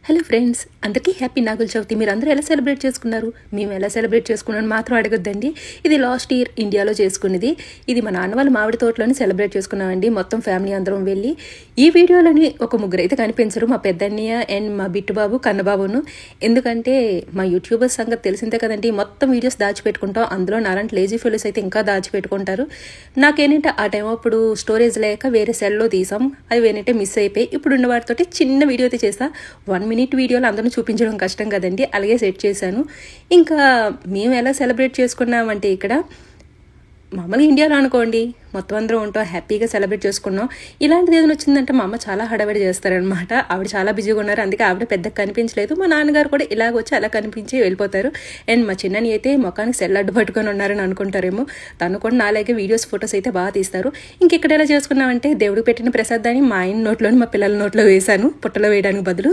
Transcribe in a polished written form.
Hello friends, అందరికీ happy Nagula Chavithi. మీరు అందరూ ఎలా సెలబ్రేట్ చేసుకున్నారు? మేము ఎలా సెలబ్రేట్ చేసుకున్నాను మాత్రం అడగొద్దండి. ఇది లాస్ట్ ఇయర్ ఇండియాలో చేసుకునేది. ఇది మా నాన్న వాళ్ళ మామిడి తోటలోనే సెలబ్రేట్ చేసుకున్నామండి. మొత్తం ఫ్యామిలీ అందరం వెళ్ళి. ఈ వీడియోలోని ఒక ముగ్గురు అయితే కనిపించరు, మా పెద్దన్నయ్య అండ్ మా బిట్టుబాబు కన్నబాబును. ఎందుకంటే మా యూట్యూబర్స్ సంగతి తెలిసిందే కదండి, మొత్తం వీడియోస్ దాచిపెట్టుకుంటాం. అందులో నాలాంటి లేజీ ఫెలోస్ అయితే ఇంకా దాచిపెట్టుకుంటారు. నాకేంటంటే ఆ టైం అప్పుడు స్టోరేజ్ లేక వేరే సెల్లో తీసాం, అవి ఏంటంటే మిస్ అయిపోయి ఇప్పుడు ఉన్న వాటితోటి చిన్న వీడియో అయితే చేసా. 1 minute వీడియోలో అందరూ చూపించడం కష్టం కదండి, అలాగే సెట్ చేశాను. ఇంకా మేము ఎలా సెలబ్రేట్ చేసుకున్నామంటే ఇక్కడ మామూలుగా ఇండియాలో అనుకోండి మొత్తం అందరూ ఉంటాం, హ్యాపీగా సెలబ్రేట్ చేసుకున్నాం. ఇలాంటిది ఏదైనా వచ్చిందంటే మా అమ్మ చాలా హడావిడి చేస్తారనమాట. ఆవిడ చాలా బిజీగా ఉన్నారు, అందుకే ఆవిడ పెద్దగా కనిపించలేదు. మా నాన్నగారు కూడా ఇలాగ వచ్చి అలా కనిపించి వెళ్ళిపోతారు. అండ్ మా చిన్నని అయితే ముఖానికి సెల్ అడ్డు పట్టుకొని ఉన్నారని అనుకుంటారేమో. తను కూడా నాలాగే వీడియోస్ ఫొటోస్ అయితే బాగా తీస్తారు. ఇంకెక్కడ ఎలా చేసుకున్నామంటే దేవుడికి పెట్టిన ప్రసాదాన్ని మా ఆయన నోట్లోని మా పిల్లల నోట్లో వేశాను, పుట్టలో వేయడానికి బదులు.